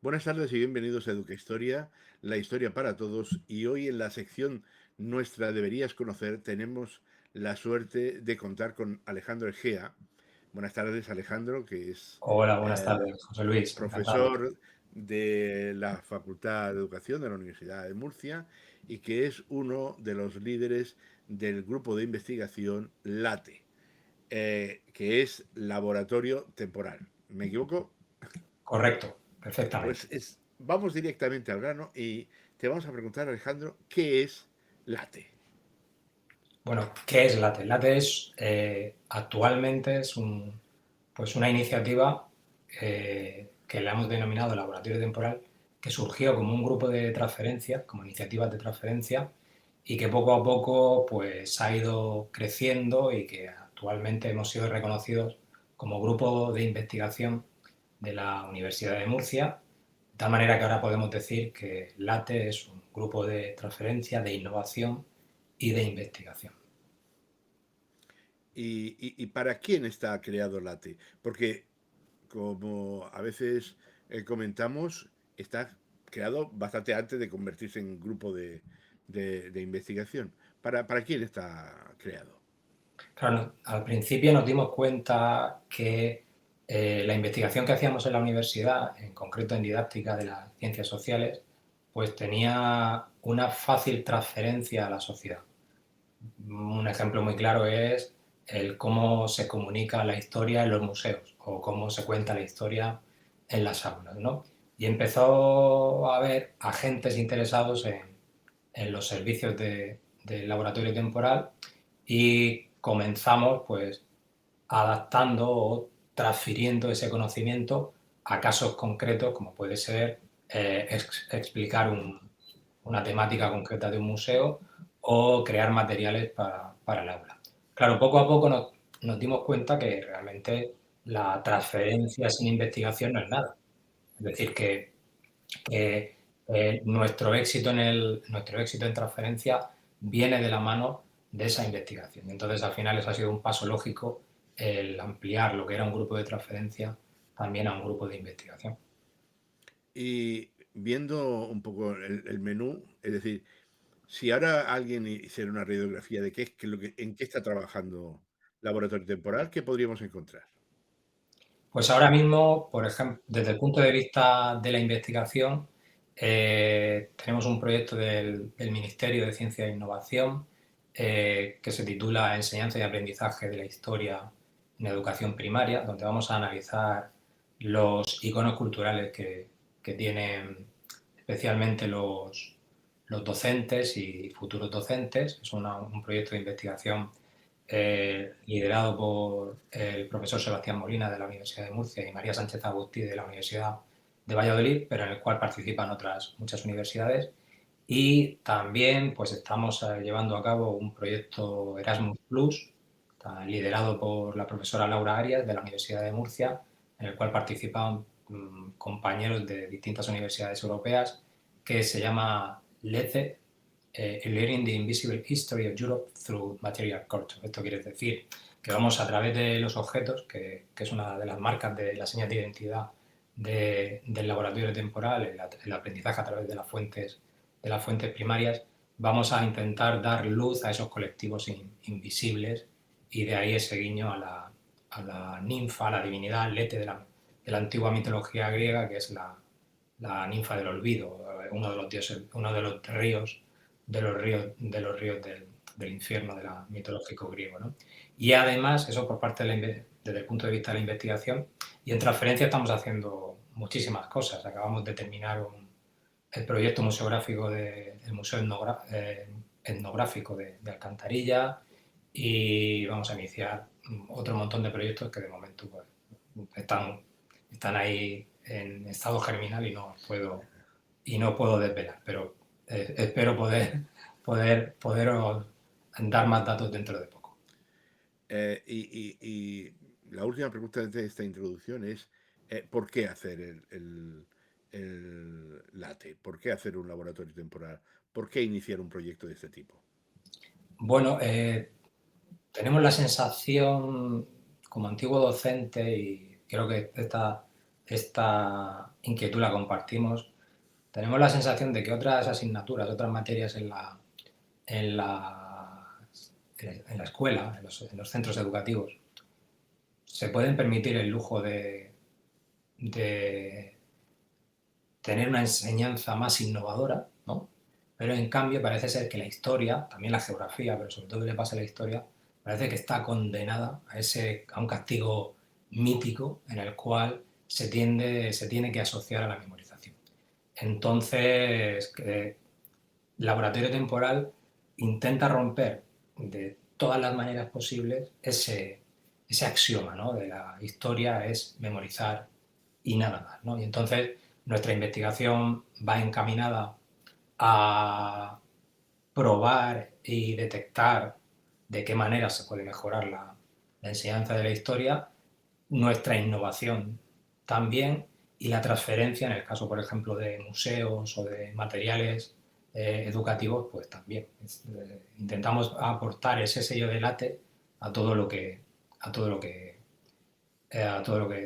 Buenas tardes y bienvenidos a Educa Historia, la historia para todos. Y hoy en la sección nuestra Deberías conocer tenemos la suerte de contar con Alejandro Egea. Buenas tardes, Alejandro, que es Hola, buenas eh, tardes, José Luis, encantado. profesor de la Facultad de Educación de la Universidad de Murcia y que es uno de los líderes del grupo de investigación LATE, que es Laboratorio Temporal. ¿Me equivoco? Correcto, perfectamente. Vamos directamente al grano y te vamos a preguntar, Alejandro, ¿qué es LATE? Bueno, ¿qué es LATE? LATE es, actualmente es pues una iniciativa que le hemos denominado Laboratorio Temporal, que surgió como un grupo de transferencia, como iniciativas de transferencia, y que poco a poco pues, ha ido creciendo y que actualmente hemos sido reconocidos como grupo de investigación de la Universidad de Murcia, de tal manera que ahora podemos decir que LATE es un grupo de transferencia, de innovación y de investigación. ¿Y para quién está creado LATE? Porque, como a veces comentamos, está creado bastante antes de convertirse en grupo de investigación. ¿Para quién está creado? Claro, al principio nos dimos cuenta que la investigación que hacíamos en la universidad, en concreto en didáctica de las ciencias sociales, pues tenía una fácil transferencia a la sociedad. Un ejemplo muy claro es el cómo se comunica la historia en los museos o cómo se cuenta la historia en las aulas, ¿no? Y empezó a haber agentes interesados en los servicios del laboratorio temporal y comenzamos pues adaptando o transfiriendo ese conocimiento a casos concretos como puede ser explicar una temática concreta de un museo o crear materiales para el aula. Claro, poco a poco nos dimos cuenta que realmente la transferencia sin investigación no es nada. Es decir, que nuestro éxito en transferencia viene de la mano de esa investigación. Entonces, al final, eso ha sido un paso lógico el ampliar lo que era un grupo de transferencia también a un grupo de investigación. Y viendo un poco el menú, es decir, si ahora alguien hiciera una radiografía de en qué está trabajando Laboratorio Temporal, ¿qué podríamos encontrar? Pues ahora mismo, por ejemplo, desde el punto de vista de la investigación, tenemos un proyecto del Ministerio de Ciencia e Innovación que se titula Enseñanza y aprendizaje de la historia en educación primaria, donde vamos a analizar los iconos culturales que tienen especialmente los docentes y futuros docentes. Es un proyecto de investigación liderado por el profesor Sebastián Molina de la Universidad de Murcia y María Sánchez Agustí de la Universidad de Valladolid, pero en el cual participan otras muchas universidades. Y también pues, estamos llevando a cabo un proyecto Erasmus Plus, liderado por la profesora Laura Arias de la Universidad de Murcia, en el cual participan compañeros de distintas universidades europeas, que se llama LECE, Learning the Invisible History of Europe Through Material Culture. Esto quiere decir que vamos a través de los objetos, que es una de las marcas de la señal de identidad del laboratorio temporal, el aprendizaje a través de las fuentes primarias, vamos a intentar dar luz a esos colectivos invisibles y de ahí ese guiño a la ninfa, a la divinidad Lete de la antigua mitología griega, que es la ninfa del olvido, uno de los dioses, uno de los ríos del infierno de la mitológico griego, ¿no? Y además, eso por parte desde el punto de vista de la investigación, y en transferencia estamos haciendo muchísimas cosas. Acabamos de terminar el proyecto museográfico del Museo Etnográfico de Alcantarilla y vamos a iniciar otro montón de proyectos que de momento pues, están ahí en estado germinal y no puedo desvelar, pero espero poderos dar más datos dentro de poco. Y la última pregunta de esta introducción es, ¿por qué hacer el LATE? ¿Por qué hacer un laboratorio temporal? ¿Por qué iniciar un proyecto de este tipo? Bueno, tenemos la sensación como antiguo docente y creo que esta esta inquietud la compartimos. Tenemos la sensación de que otras asignaturas, otras materias en la, en la escuela, en los centros educativos, se pueden permitir el lujo de tener una enseñanza más innovadora, ¿no? Pero en cambio parece ser que la historia, también la geografía, pero sobre todo que le pasa a la historia, parece que está condenada a un castigo mítico en el cual se tiene que asociar a la memorización. Entonces, Laboratorio Temporal intenta romper de todas las maneras posibles ese axioma, ¿no? De la historia es memorizar y nada más, ¿no? Y entonces nuestra investigación va encaminada a probar y detectar de qué manera se puede mejorar la enseñanza de la historia, nuestra innovación también y la transferencia, en el caso, por ejemplo, de museos o de materiales educativos, pues también. Intentamos aportar ese sello de late a todo lo que a todo lo que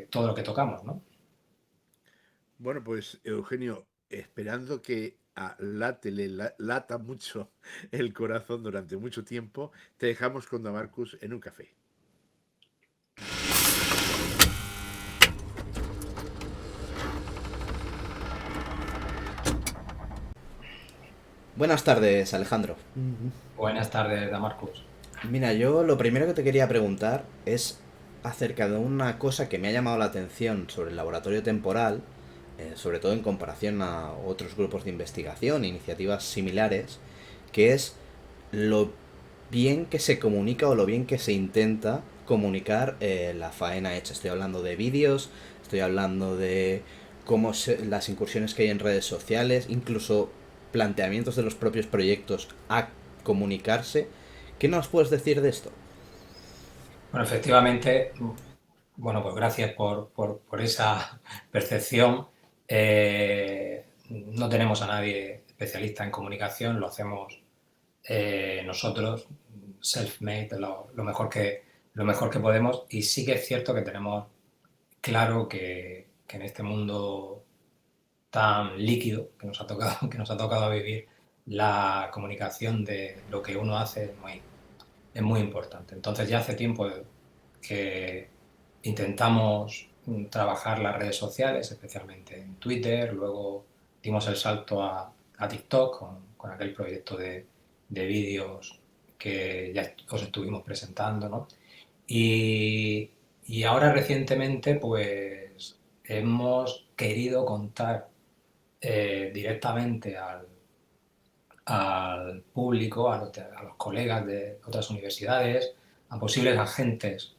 todo lo que tocamos, ¿no? Bueno, pues Eugenio, esperando que a Late lata mucho el corazón durante mucho tiempo, te dejamos con Damarcus en un café. Buenas tardes, Alejandro. Buenas tardes, Damarcus. Mira, yo lo primero que te quería preguntar es acerca de una cosa que me ha llamado la atención sobre el laboratorio temporal, sobre todo en comparación a otros grupos de investigación, iniciativas similares, que es lo bien que se comunica o lo bien que se intenta comunicar la faena hecha. Estoy hablando de vídeos, estoy hablando de las incursiones que hay en redes sociales, incluso planteamientos de los propios proyectos a comunicarse. ¿Qué nos puedes decir de esto? Bueno, efectivamente, bueno, pues gracias por esa percepción. No tenemos a nadie especialista en comunicación, lo hacemos nosotros, self-made, lo mejor que podemos. Y sí que es cierto que tenemos claro que en este mundo tan líquido que nos ha tocado vivir, la comunicación de lo que uno hace es muy importante. Entonces ya hace tiempo que intentamos trabajar las redes sociales, especialmente en Twitter, luego dimos el salto a TikTok con aquel proyecto de vídeos que ya os estuvimos presentando, ¿no? Y, y ahora recientemente pues hemos querido contar directamente al público, a los colegas de otras universidades, a posibles agentes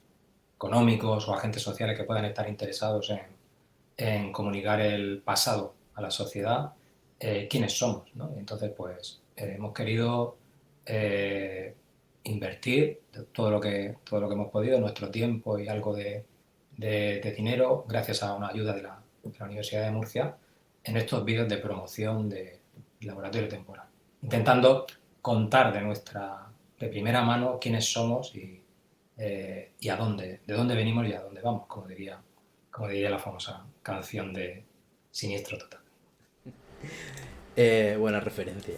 económicos o agentes sociales que puedan estar interesados en comunicar el pasado a la sociedad, quiénes somos, ¿no? Y entonces, pues, hemos querido eh, invertir todo lo que hemos podido, nuestro tiempo y algo de dinero, gracias a una ayuda de la Universidad de Murcia, en estos vídeos de promoción de laboratorio temporal, intentando contar de primera mano quiénes somos y de dónde venimos y a dónde vamos, como diría la famosa canción de Siniestro Total. Buena referencia.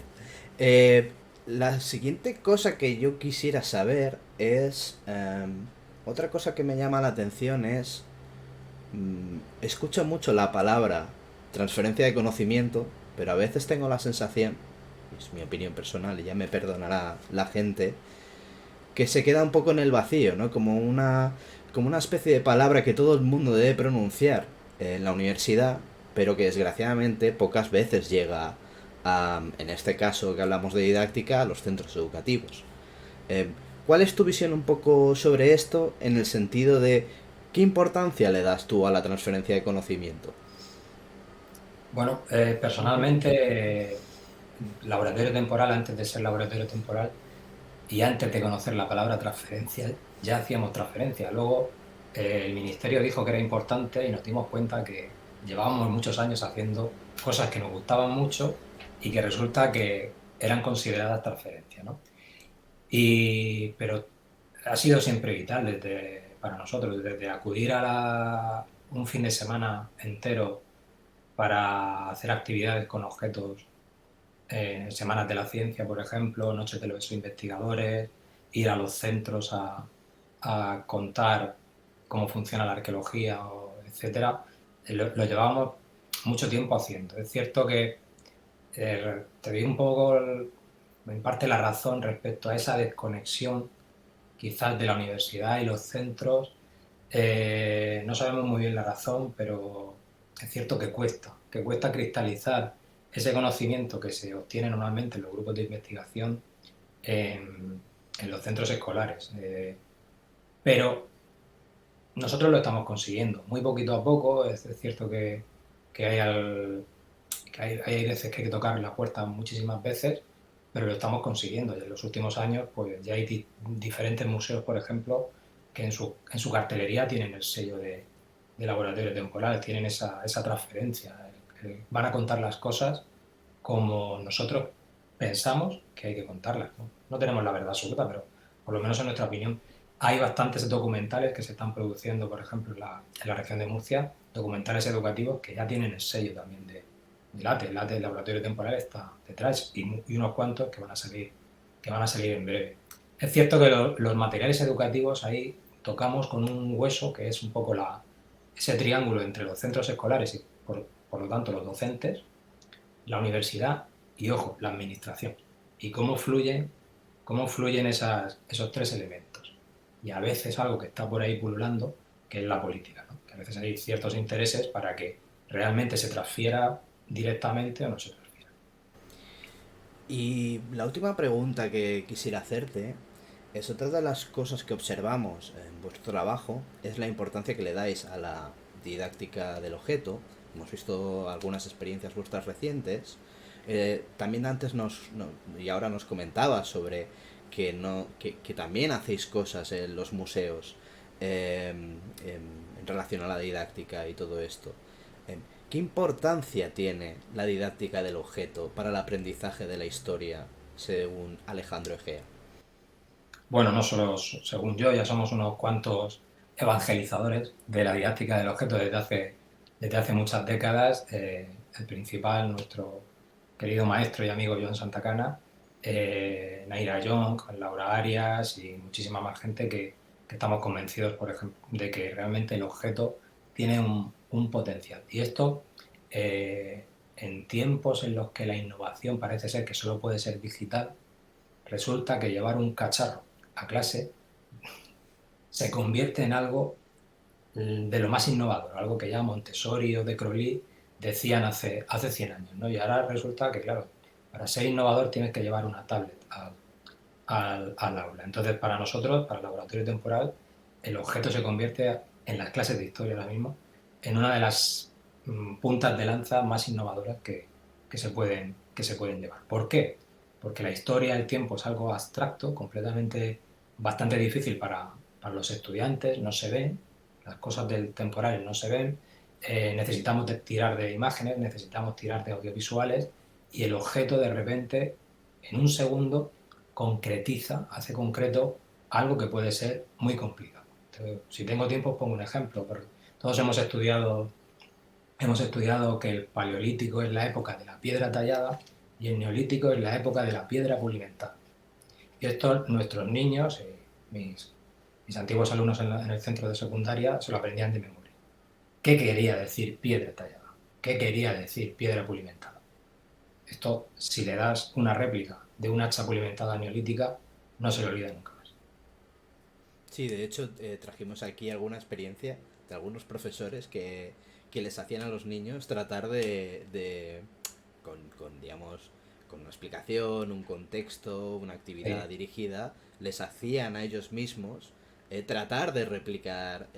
Eh, la siguiente cosa que yo quisiera saber es... otra cosa que me llama la atención es... escucho mucho la palabra transferencia de conocimiento, pero a veces tengo la sensación, es mi opinión personal y ya me perdonará la gente, que se queda un poco en el vacío, ¿no? Como una especie de palabra que todo el mundo debe pronunciar en la universidad, pero que desgraciadamente pocas veces llega a, en este caso que hablamos de didáctica, a los centros educativos. Eh, ¿Cuál es tu visión un poco sobre esto en el sentido de qué importancia le das tú a la transferencia de conocimiento? Bueno, personalmente, laboratorio temporal, antes de ser laboratorio temporal y antes de conocer la palabra transferencia, ya hacíamos transferencia. Luego, el ministerio dijo que era importante y nos dimos cuenta que llevábamos muchos años haciendo cosas que nos gustaban mucho y que resulta que eran consideradas transferencias, ¿no? Pero ha sido siempre vital para nosotros, desde acudir un fin de semana entero para hacer actividades con objetos, semanas de la ciencia, por ejemplo, noches de los investigadores, ir a los centros a contar cómo funciona la arqueología, etcétera. Lo llevábamos mucho tiempo haciendo. Es cierto que te doy un poco, en parte, la razón respecto a esa desconexión quizás de la universidad y los centros. No sabemos muy bien la razón, pero es cierto que cuesta cristalizar ese conocimiento que se obtiene normalmente en los grupos de investigación en los centros escolares. Pero nosotros lo estamos consiguiendo, muy poquito a poco. Es cierto que hay veces que hay que tocar la puerta muchísimas veces, pero lo estamos consiguiendo. Y en los últimos años pues ya hay diferentes museos, por ejemplo, que en su cartelería tienen el sello de laboratorio temporal, tienen esa transferencia. Van a contar las cosas como nosotros pensamos que hay que contarlas, ¿no? No tenemos la verdad absoluta, pero por lo menos en nuestra opinión. Hay bastantes documentales que se están produciendo, por ejemplo, en la región de Murcia, documentales educativos que ya tienen el sello también de LATE. El LATE, el laboratorio temporal, está detrás, y unos cuantos que van a salir en breve. Es cierto que los materiales educativos, ahí tocamos con un hueso que es un poco ese triángulo entre los centros escolares y, por lo tanto, los docentes, la universidad y, ojo, la administración. Y cómo fluyen esos tres elementos. Y a veces algo que está por ahí pululando, que es la política, ¿no? Que a veces hay ciertos intereses para que realmente se transfiera directamente o no se transfiera. Y la última pregunta que quisiera hacerte es: otra de las cosas que observamos en vuestro trabajo es la importancia que le dais a la didáctica del objeto. Hemos visto algunas experiencias vuestras recientes. También antes y ahora nos comentabas sobre que también hacéis cosas en los museos en relación a la didáctica y todo esto. ¿Qué importancia tiene la didáctica del objeto para el aprendizaje de la historia, según Alejandro Egea? Bueno, no solo según yo, ya somos unos cuantos evangelizadores de la didáctica del objeto desde hace muchas décadas. El principal, nuestro querido maestro y amigo Joan Santacana, Naira Young, Laura Arias y muchísima más gente que estamos convencidos, por ejemplo, de que realmente el objeto tiene un potencial. Y esto, en tiempos en los que la innovación parece ser que solo puede ser digital, resulta que llevar un cacharro a clase se convierte en algo de lo más innovador, algo que ya Montessori o de Crowley decían hace 100 años, ¿no? Y ahora resulta que, claro, para ser innovador tienes que llevar una tablet al aula. Entonces, para nosotros, para el laboratorio temporal, el objeto se convierte, en las clases de historia ahora mismo, en una de las puntas de lanza más innovadoras que se pueden llevar. ¿Por qué? Porque la historia, el tiempo, es algo abstracto, bastante difícil para los estudiantes, no se ven, las cosas del temporal no se ven, necesitamos tirar de imágenes, necesitamos tirar de audiovisuales, y el objeto de repente, en un segundo, hace concreto algo que puede ser muy complicado. Entonces, si tengo tiempo, os pongo un ejemplo. Todos hemos estudiado que el paleolítico es la época de la piedra tallada y el neolítico es la época de la piedra pulimentada. Y esto nuestros niños, mis antiguos alumnos en el centro de secundaria, se lo aprendían de memoria. ¿Qué quería decir piedra tallada? ¿Qué quería decir piedra pulimentada? Esto, si le das una réplica de una hacha pulimentada neolítica, no se lo olvida nunca más. Sí, de hecho trajimos aquí alguna experiencia de algunos profesores que les hacían a los niños tratar digamos, con una explicación, un contexto, una actividad dirigida, les hacían a ellos mismos tratar de replicar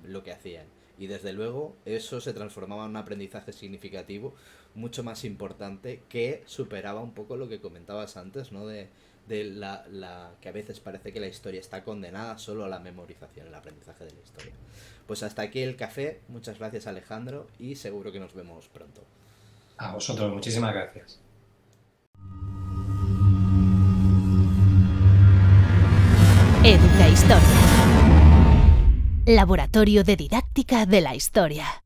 lo que hacían. Y desde luego eso se transformaba en un aprendizaje significativo mucho más importante, que superaba un poco lo que comentabas antes, ¿no? De que a veces parece que la historia está condenada solo a la memorización, el aprendizaje de la historia. Pues hasta aquí el café. Muchas gracias, Alejandro, y seguro que nos vemos pronto. A vosotros, muchísimas gracias. Educa Historia. Laboratorio de Didáctica de la Historia.